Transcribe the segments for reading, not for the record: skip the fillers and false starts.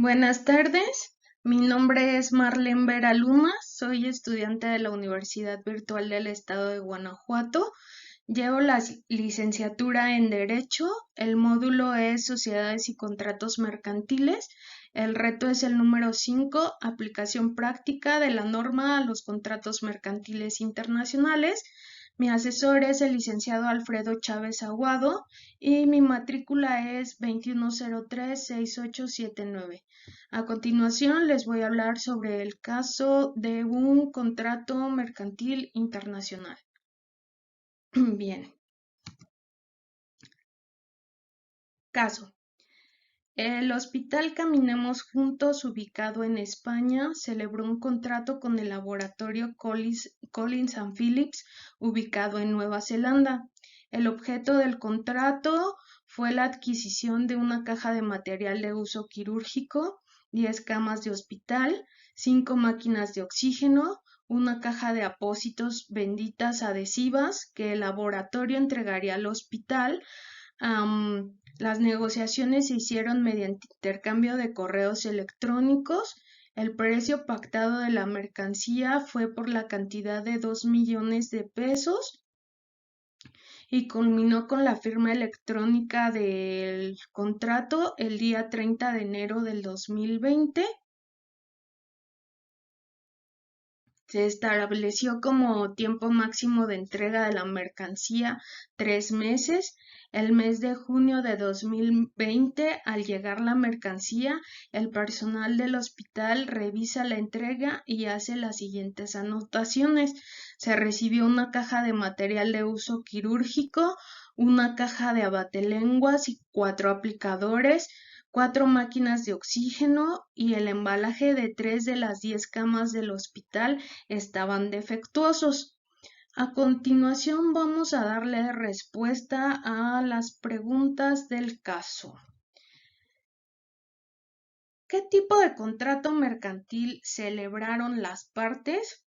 Buenas tardes, mi nombre es Marlene Vera Luma, soy estudiante de la Universidad Virtual del Estado de Guanajuato. Llevo la licenciatura en Derecho, el módulo es Sociedades y Contratos Mercantiles. El reto es el número 5, aplicación práctica de la norma a los contratos mercantiles internacionales. Mi asesor es el licenciado Alfredo Chávez Aguado y mi matrícula es 2103-6879. A continuación les voy a hablar sobre el caso de un contrato mercantil internacional. Bien. Caso. El Hospital Caminemos Juntos, ubicado en España, celebró un contrato con el laboratorio Collins & Phillips, ubicado en Nueva Zelanda. El objeto del contrato fue la adquisición de una caja de material de uso quirúrgico, 10 camas de hospital, 5 máquinas de oxígeno, una caja de apósitos benditas adhesivas que el laboratorio entregaría al hospital. Las negociaciones se hicieron mediante intercambio de correos electrónicos. El precio pactado de la mercancía fue por la cantidad de 2 millones de pesos y culminó con la firma electrónica del contrato el día 30 de enero del 2020. Se estableció como tiempo máximo de entrega de la mercancía 3 meses. El mes de junio de 2020, al llegar la mercancía, el personal del hospital revisa la entrega y hace las siguientes anotaciones. Se recibió una caja de material de uso quirúrgico, una caja de abatelenguas y 4 aplicadores, 4 máquinas de oxígeno y el embalaje de 3 de las 10 camas del hospital estaban defectuosos. A continuación vamos a darle respuesta a las preguntas del caso. ¿Qué tipo de contrato mercantil celebraron las partes?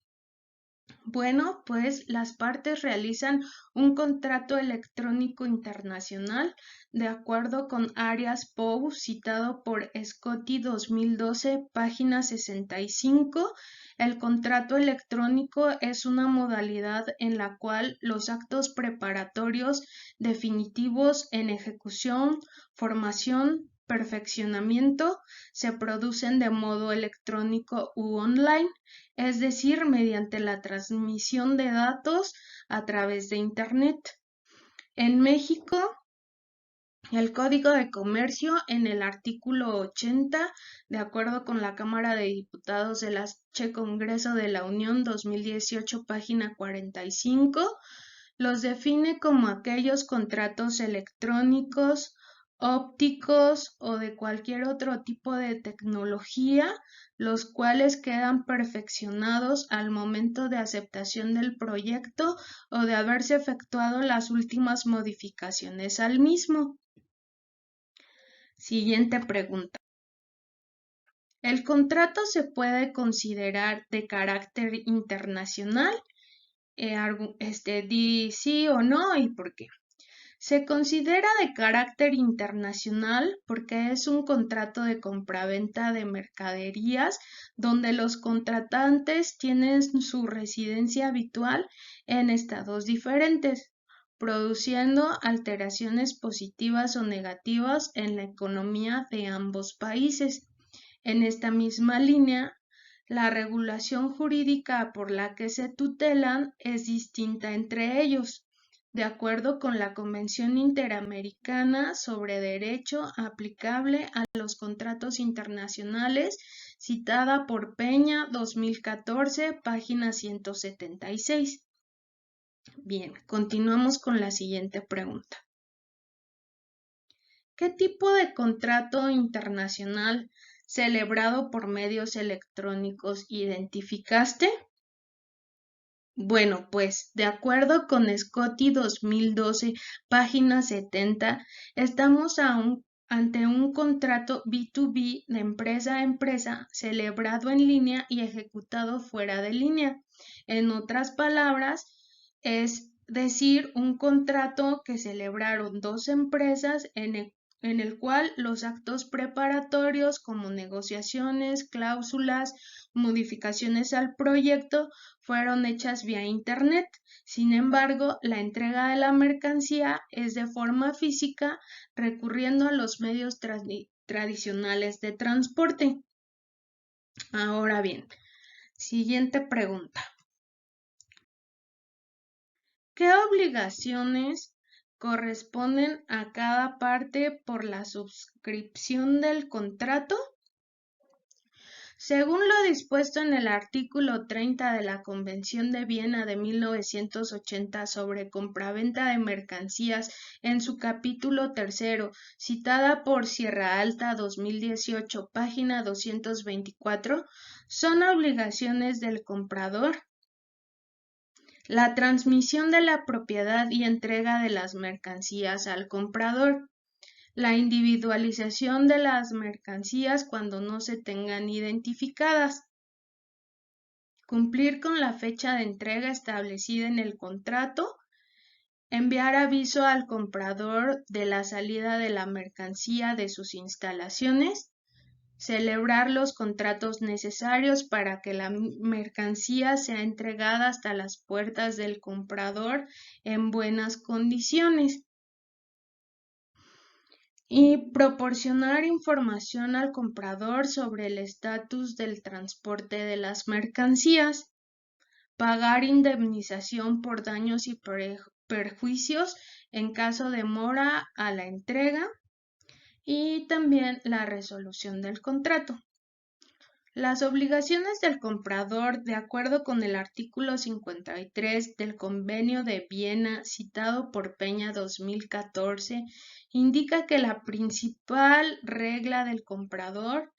Bueno, pues las partes realizan un contrato electrónico internacional de acuerdo con Arias Pou, citado por Scotty 2012, página 65. El contrato electrónico es una modalidad en la cual los actos preparatorios definitivos en ejecución, formación, perfeccionamiento se producen de modo electrónico u online, es decir, mediante la transmisión de datos a través de Internet. En México, el Código de Comercio, en el artículo 80, de acuerdo con la Cámara de Diputados del H. Congreso de la Unión 2018, página 45, los define como aquellos contratos electrónicos, ópticos o de cualquier otro tipo de tecnología, los cuales quedan perfeccionados al momento de aceptación del proyecto o de haberse efectuado las últimas modificaciones al mismo. Siguiente pregunta. ¿El contrato se puede considerar de carácter internacional? Di sí o no y por qué. Se considera de carácter internacional porque es un contrato de compraventa de mercaderías donde los contratantes tienen su residencia habitual en estados diferentes, produciendo alteraciones positivas o negativas en la economía de ambos países. En esta misma línea, la regulación jurídica por la que se tutelan es distinta entre ellos, de acuerdo con la Convención Interamericana sobre Derecho aplicable a los contratos internacionales, citada por Peña 2014, página 176. Bien, continuamos con la siguiente pregunta. ¿Qué tipo de contrato internacional celebrado por medios electrónicos identificaste? Bueno, pues de acuerdo con Scotty 2012, página 70, estamos ante un contrato B2B de empresa a empresa celebrado en línea y ejecutado fuera de línea. En otras palabras, es decir, un contrato que celebraron dos empresas en en el cual los actos preparatorios como negociaciones, cláusulas, modificaciones al proyecto fueron hechas vía Internet. Sin embargo, la entrega de la mercancía es de forma física recurriendo a los medios tradicionales de transporte. Ahora bien, siguiente pregunta. ¿Qué obligaciones corresponden a cada parte por la suscripción del contrato? Según lo dispuesto en el artículo 30 de la Convención de Viena de 1980 sobre compraventa de mercancías en su capítulo tercero, citada por Sierra Alta 2018, página 224, son obligaciones del comprador la transmisión de la propiedad y entrega de las mercancías al comprador, la individualización de las mercancías cuando no se tengan identificadas, cumplir con la fecha de entrega establecida en el contrato, enviar aviso al comprador de la salida de la mercancía de sus instalaciones, celebrar los contratos necesarios para que la mercancía sea entregada hasta las puertas del comprador en buenas condiciones y proporcionar información al comprador sobre el estatus del transporte de las mercancías, pagar indemnización por daños y perjuicios en caso de mora a la entrega y también la resolución del contrato. Las obligaciones del comprador, de acuerdo con el artículo 53 del Convenio de Viena citado por Peña 2014, indica que la principal regla del comprador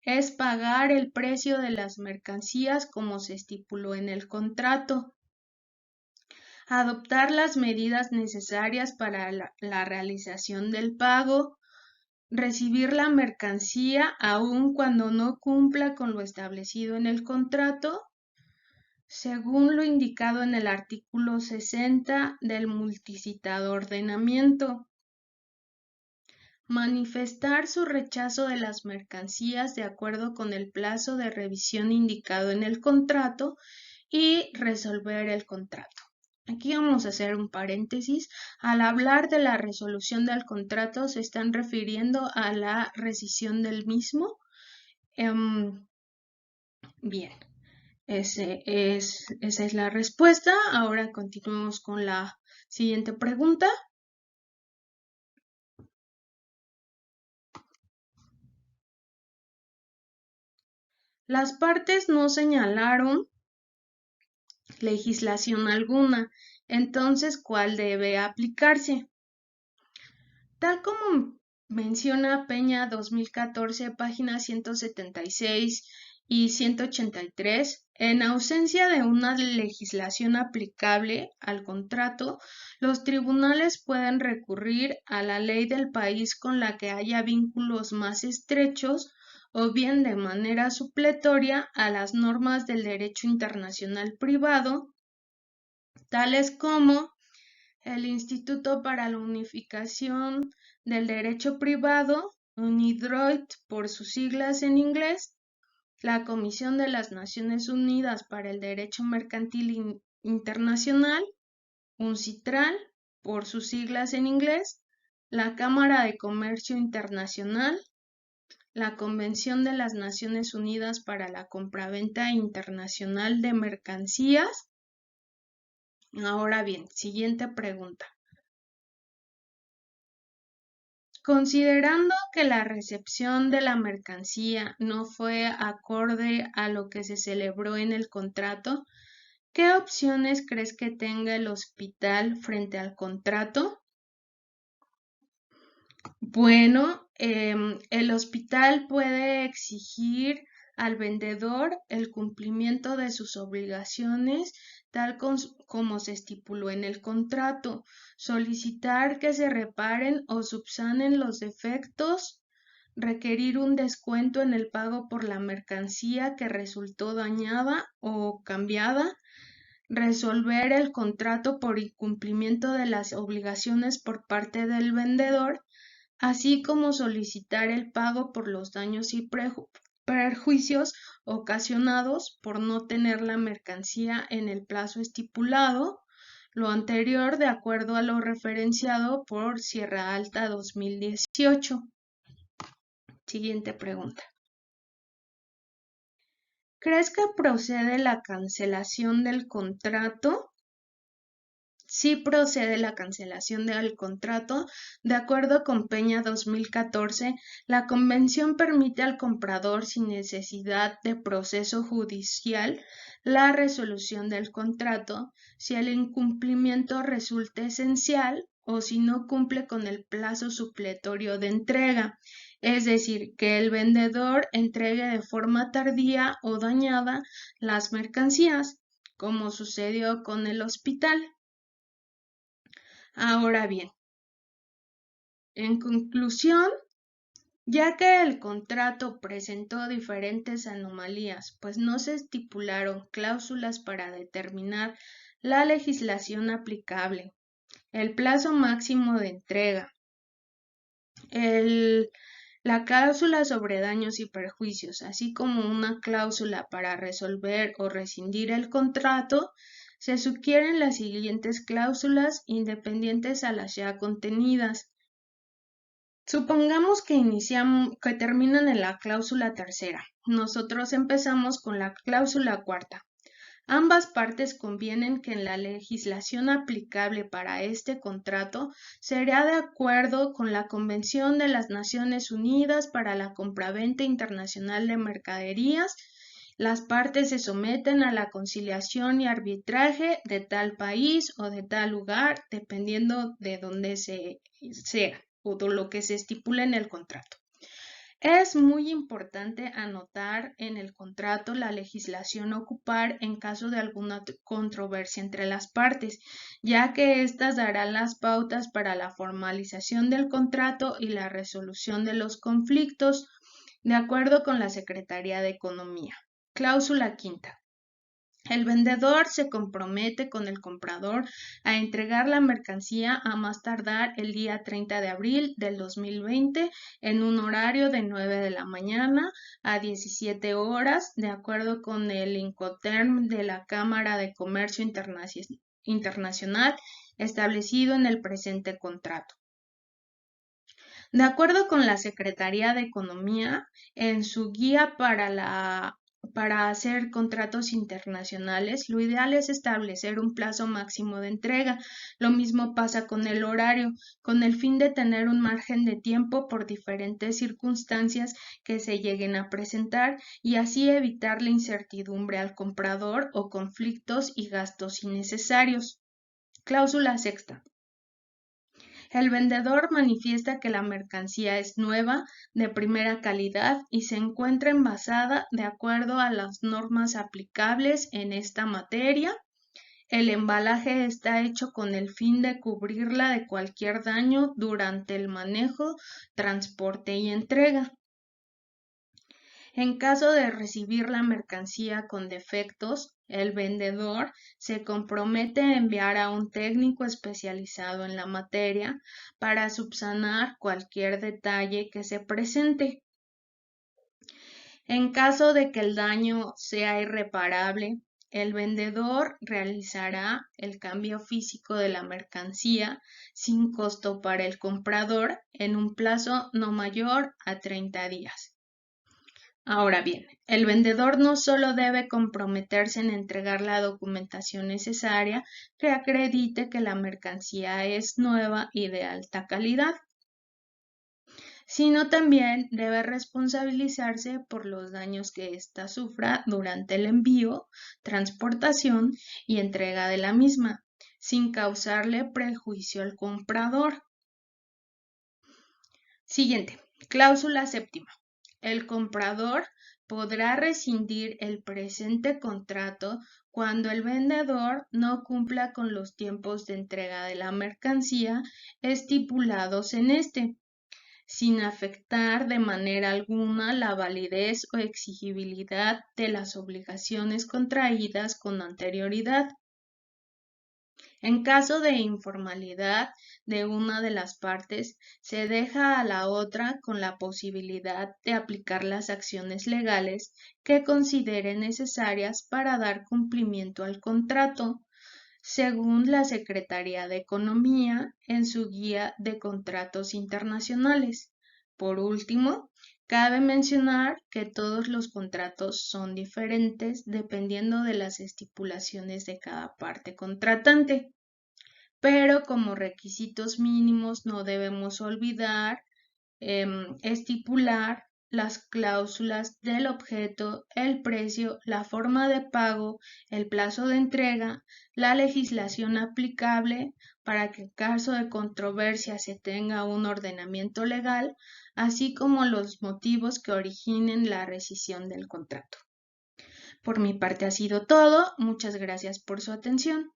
es pagar el precio de las mercancías como se estipuló en el contrato, adoptar las medidas necesarias para la realización del pago, recibir la mercancía aun cuando no cumpla con lo establecido en el contrato, según lo indicado en el artículo 60 del multicitado ordenamiento. Manifestar su rechazo de las mercancías de acuerdo con el plazo de revisión indicado en el contrato y resolver el contrato. Aquí vamos a hacer un paréntesis. Al hablar de la resolución del contrato, se están refiriendo a la rescisión del mismo. Bien, esa es la respuesta. Ahora continuamos con la siguiente pregunta. Las partes no señalaron legislación alguna, entonces, ¿cuál debe aplicarse? Tal como menciona Peña 2014, páginas 176 y 183, en ausencia de una legislación aplicable al contrato, los tribunales pueden recurrir a la ley del país con la que haya vínculos más estrechos o bien de manera supletoria a las normas del derecho internacional privado, tales como el Instituto para la Unificación del Derecho Privado, UNIDROIT por sus siglas en inglés, la Comisión de las Naciones Unidas para el Derecho Mercantil Internacional, UNCITRAL por sus siglas en inglés, la Cámara de Comercio Internacional, la Convención de las Naciones Unidas para la Compraventa Internacional de Mercancías. Ahora bien, siguiente pregunta. Considerando que la recepción de la mercancía no fue acorde a lo que se celebró en el contrato, ¿qué opciones crees que tenga el hospital frente al contrato? Bueno, el hospital puede exigir al vendedor el cumplimiento de sus obligaciones tal como se estipuló en el contrato, solicitar que se reparen o subsanen los defectos, requerir un descuento en el pago por la mercancía que resultó dañada o cambiada, resolver el contrato por incumplimiento de las obligaciones por parte del vendedor, así como solicitar el pago por los daños y perjuicios ocasionados por no tener la mercancía en el plazo estipulado, lo anterior de acuerdo a lo referenciado por Sierra Alta 2018. Siguiente pregunta. ¿Crees que procede la cancelación del contrato? Sí procede la cancelación del contrato. De acuerdo con Peña 2014, la convención permite al comprador, sin necesidad de proceso judicial, la resolución del contrato si el incumplimiento resulta esencial o si no cumple con el plazo supletorio de entrega, es decir, que el vendedor entregue de forma tardía o dañada las mercancías, como sucedió con el hospital. Ahora bien, en conclusión, ya que el contrato presentó diferentes anomalías, pues no se estipularon cláusulas para determinar la legislación aplicable, el plazo máximo de entrega, la cláusula sobre daños y perjuicios, así como una cláusula para resolver o rescindir el contrato, se sugieren las siguientes cláusulas independientes a las ya contenidas. Supongamos que terminan en la cláusula tercera. Nosotros empezamos con la cláusula cuarta. Ambas partes convienen que en la legislación aplicable para este contrato será de acuerdo con la Convención de las Naciones Unidas para la Compraventa Internacional de Mercaderías. Las partes se someten a la conciliación y arbitraje de tal país o de tal lugar, dependiendo de dónde sea o de lo que se estipula en el contrato. Es muy importante anotar en el contrato la legislación a ocupar en caso de alguna controversia entre las partes, ya que éstas darán las pautas para la formalización del contrato y la resolución de los conflictos, de acuerdo con la Secretaría de Economía. Cláusula quinta. El vendedor se compromete con el comprador a entregar la mercancía a más tardar el día 30 de abril del 2020 en un horario de 9 de la mañana a 17 horas, de acuerdo con el Incoterm de la Cámara de Comercio Internacional establecido en el presente contrato. De acuerdo con la Secretaría de Economía, en su guía para hacer contratos internacionales, lo ideal es establecer un plazo máximo de entrega. Lo mismo pasa con el horario, con el fin de tener un margen de tiempo por diferentes circunstancias que se lleguen a presentar y así evitar la incertidumbre al comprador o conflictos y gastos innecesarios. Cláusula sexta. El vendedor manifiesta que la mercancía es nueva, de primera calidad y se encuentra envasada de acuerdo a las normas aplicables en esta materia. El embalaje está hecho con el fin de cubrirla de cualquier daño durante el manejo, transporte y entrega. En caso de recibir la mercancía con defectos, el vendedor se compromete a enviar a un técnico especializado en la materia para subsanar cualquier detalle que se presente. En caso de que el daño sea irreparable, el vendedor realizará el cambio físico de la mercancía sin costo para el comprador en un plazo no mayor a 30 días. Ahora bien, el vendedor no solo debe comprometerse en entregar la documentación necesaria que acredite que la mercancía es nueva y de alta calidad, sino también debe responsabilizarse por los daños que ésta sufra durante el envío, transportación y entrega de la misma, sin causarle prejuicio al comprador. Siguiente, cláusula séptima. El comprador podrá rescindir el presente contrato cuando el vendedor no cumpla con los tiempos de entrega de la mercancía estipulados en este, sin afectar de manera alguna la validez o exigibilidad de las obligaciones contraídas con anterioridad. En caso de informalidad de una de las partes, se deja a la otra con la posibilidad de aplicar las acciones legales que considere necesarias para dar cumplimiento al contrato, según la Secretaría de Economía en su Guía de Contratos Internacionales. Por último, cabe mencionar que todos los contratos son diferentes dependiendo de las estipulaciones de cada parte contratante, pero como requisitos mínimos no debemos olvidar estipular las cláusulas del objeto, el precio, la forma de pago, el plazo de entrega, la legislación aplicable para que en caso de controversia se tenga un ordenamiento legal, así como los motivos que originen la rescisión del contrato. Por mi parte ha sido todo. Muchas gracias por su atención.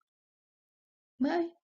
Bye.